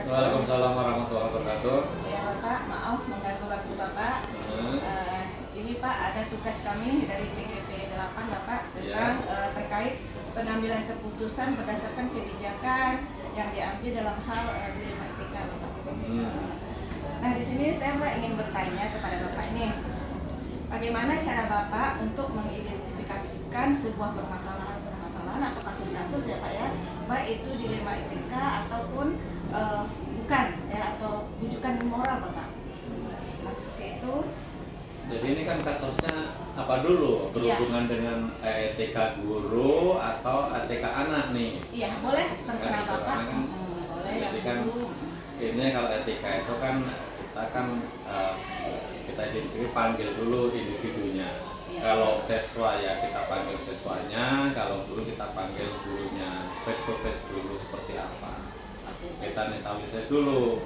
Waalaikumsalam warahmatullahi wabarakatuh. Ya Bapak, maaf mengganggu waktu Bapak. Ini Pak, ada tugas kami dari CGP 8 Bapak tentang terkait pengambilan keputusan berdasarkan kebijakan yang diambil dalam hal dilema etika Bapak. Nah di sini saya Mbak ingin bertanya kepada Bapak ini, bagaimana cara Bapak untuk mengidentifikasikan sebuah permasalahan atau kasus-kasus ya Pak ya, baik itu dilema etika ataupun bukan ya, atau rujukan moral Bapak. Nah seperti itu. Jadi ini kan kasusnya apa dulu? Berhubungan dengan etika guru atau etika anak nih? Iya, boleh terserah Bapak. Boleh. Jadi kan ini kalau etika itu kan kita panggil dulu individunya. Kalau siswa ya kita panggil siswanya, kalau guru kita panggil gurunya. Face to face dulu seperti apa? Kita netralisir dulu.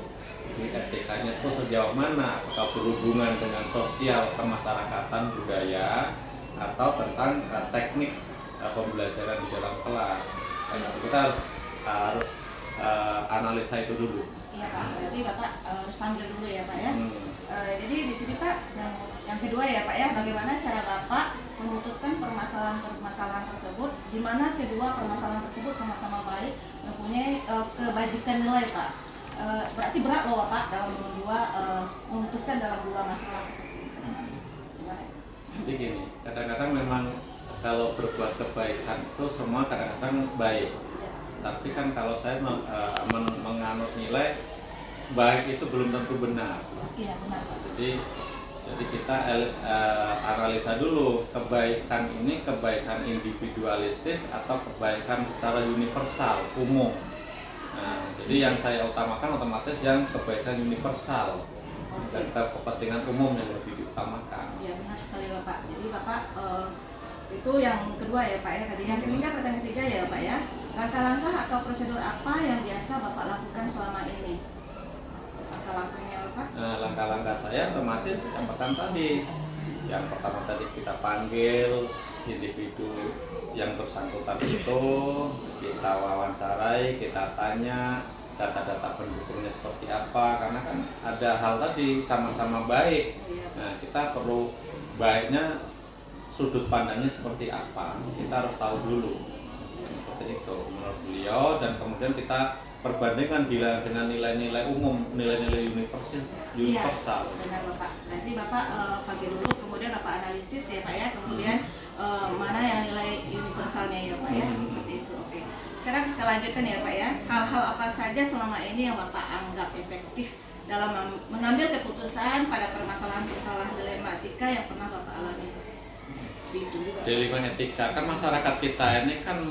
Jadi etikanya itu sejauh mana? Apakah berhubungan dengan sosial kemasyarakatan budaya atau tentang teknik pembelajaran di dalam kelas? Kita harus analisa itu dulu. Iya Pak, berarti Bapak harus panggil dulu ya Pak ya. Jadi di sini Pak, yang kedua ya Pak ya, bagaimana cara Bapak memutuskan permasalahan tersebut, di mana kedua permasalahan tersebut sama-sama baik, mempunyai kebajikan nilai Pak. Berarti berat loh Bapak dalam memutuskan dalam dua masalah seperti itu. Gimana? Jadi gini, kadang-kadang memang kalau berbuat kebaikan itu semua kadang-kadang baik. Tapi kan kalau saya menganut nilai baik itu belum tentu benar. Iya benar Pak. Jadi kita analisa dulu kebaikan ini kebaikan individualistis atau kebaikan secara universal umum. Nah, jadi yang saya utamakan otomatis yang kebaikan universal dan kepentingan umum yang lebih diutamakan. Iya benar sekali Bapak. Jadi Bapak itu yang kedua ya Pak ya tadi. Yang ketiga, pertanyaan ketiga ya Pak ya. Langkah-langkah atau prosedur apa yang biasa Bapak lakukan selama ini? Langkah-langkahnya Bapak? Nah, langkah-langkah saya otomatis katakan tadi. Yang pertama tadi kita panggil individu yang bersangkutan itu, kita wawancarai, kita tanya data-data pendukungnya seperti apa, karena kan ada hal tadi sama-sama baik. Nah, kita perlu baiknya sudut pandangnya seperti apa, kita harus tahu dulu seperti itu menurut beliau, dan kemudian kita perbandingkan dengan nilai-nilai umum, nilai-nilai universal. Iya, benar Bapak. Nanti Bapak pagi dulu, kemudian Bapak analisis ya Pak ya, kemudian mana yang nilai universalnya ya Pak ya, seperti itu. Oke. Sekarang kita lanjutkan ya Pak ya. Hal-hal apa saja selama ini yang Bapak anggap efektif dalam mengambil keputusan pada permasalahan-permasalahan dilema etika yang pernah Bapak alami? Dilema etika kan masyarakat kita ini kan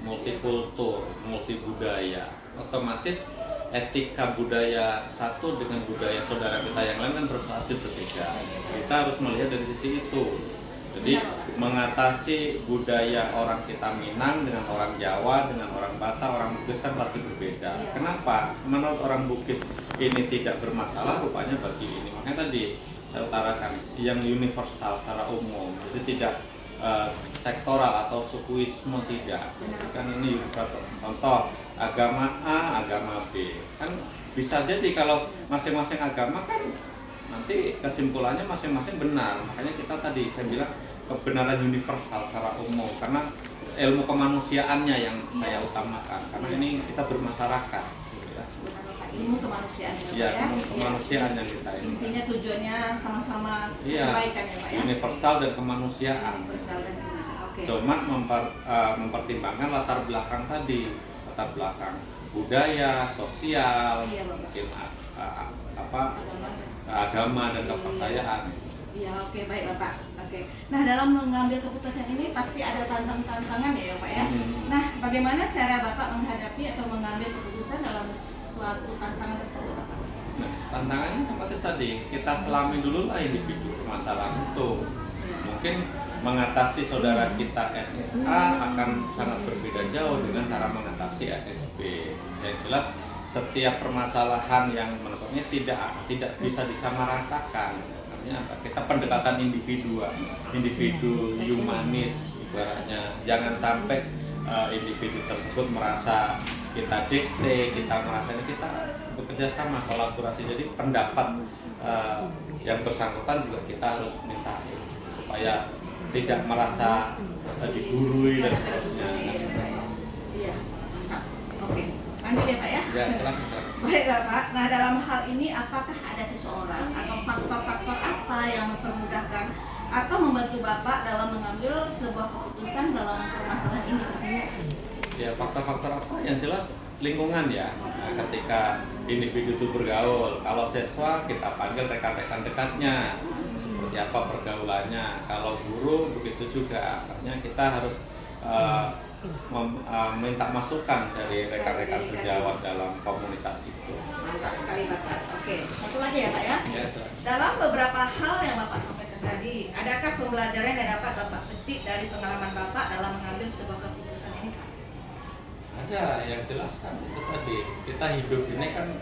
multikultur, multi budaya. Otomatis etika budaya satu dengan budaya saudara kita yang lain kan pasti berbeda. Kita harus melihat dari sisi itu. Jadi mengatasi budaya orang kita Minang dengan orang Jawa, dengan orang Batak, orang Bugis kan pasti berbeda. Kenapa? Menurut orang Bugis ini tidak bermasalah, rupanya bagi ini. Makanya tadi saya utarakan yang universal secara umum, jadi tidak sektoral atau sukuisme, tidak. Kan ini contoh agama A, agama B. Kan bisa jadi kalau masing-masing agama kan nanti kesimpulannya masing-masing benar. Makanya kita tadi saya bilang kebenaran universal secara umum, karena ilmu kemanusiaannya yang saya utamakan, karena ini kita bermasyarakat. Ilmu kemanusiaan ya, ilmu kemanusiaan yang kita ini. Intinya tujuannya sama-sama kebaikan ya Pak ya. Universal dan kemanusiaan. Universal dan kemanusiaan. Oke. Cuma mempertimbangkan latar belakang tadi, latar belakang budaya, sosial, mungkin agama dan kepercayaan. Iya, oke, baik Bapak. Oke. Nah, dalam mengambil keputusan ini pasti ada tantangan ya Pak ya. Nah, bagaimana cara Bapak menghadapi atau mengambil keputusan dalam suatu tantangan tersebut Bapak? Nah, tantangannya otomatis tadi kita selami dulu lah individu permasalahan itu. Mungkin mengatasi saudara kita SSA akan sangat berbeda jauh dengan cara mengatasi SSB. Yang jelas setiap permasalahan yang menurutnya tidak bisa disamaratakan. Artinya apa? Kita pendekatan individu humanis ibaratnya. Jangan sampai individu tersebut merasa kita dikte, kita merasakan, kita bekerja sama, kolaborasi. Jadi pendapat yang bersangkutan juga kita harus mintain supaya tidak merasa digurui dan seterusnya. Iya. Oke. Lanjut ya Pak ya? Ya, silakan. Baiklah Pak, nah dalam hal ini apakah ada seseorang atau faktor-faktor apa yang mempermudahkan atau membantu Bapak dalam mengambil sebuah keputusan dalam permasalahan ini? Ya, faktor-faktor apa? Yang jelas lingkungan ya. Nah, ketika individu itu bergaul, kalau siswa kita panggil rekan-rekan dekatnya, seperti apa pergaulannya. Kalau guru begitu juga, artinya kita harus minta masukan dari rekan-rekan sejawat dalam komunitas itu. Mantap sekali Bapak. Oke, satu lagi ya Pak ya. Ya, dalam beberapa hal yang Bapak sampaikan tadi, adakah pembelajaran yang dapat Bapak petik dari pengalaman Bapak dalam mengambil sebuah keputusan ini Pak? Ada, yang jelas kan itu tadi, kita hidup ini kan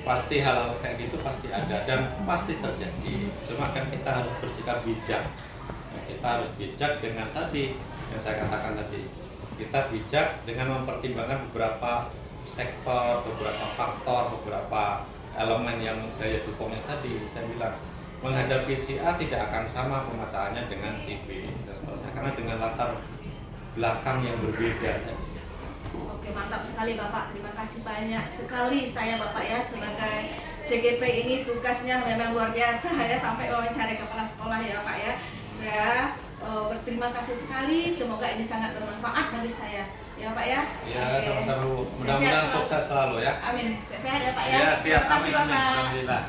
pasti hal-hal kayak gitu pasti ada dan pasti terjadi. Cuma kan kita harus bersikap bijak. Nah, kita harus bijak dengan tadi yang saya katakan tadi. Kita bijak dengan mempertimbangkan beberapa sektor, beberapa faktor, beberapa elemen yang daya dukungnya tadi. Saya bilang menghadapi si A tidak akan sama pemacahannya dengan si B dan seterusnya karena dengan latar belakang yang berbeda. Oke, mantap sekali Bapak. Terima kasih banyak sekali saya Bapak ya sebagai CGP ini tugasnya memang luar biasa ya, sampai wawancara kepala sekolah ya Pak ya. Saya berterima kasih sekali, semoga ini sangat bermanfaat bagi saya ya Pak ya. Ya, sama-sama. Mudah-mudahan sukses selalu ya. Amin. Sehat ya Pak ya. Ya, siap. Terima kasih Amin. Bapak. Alhamdulillah.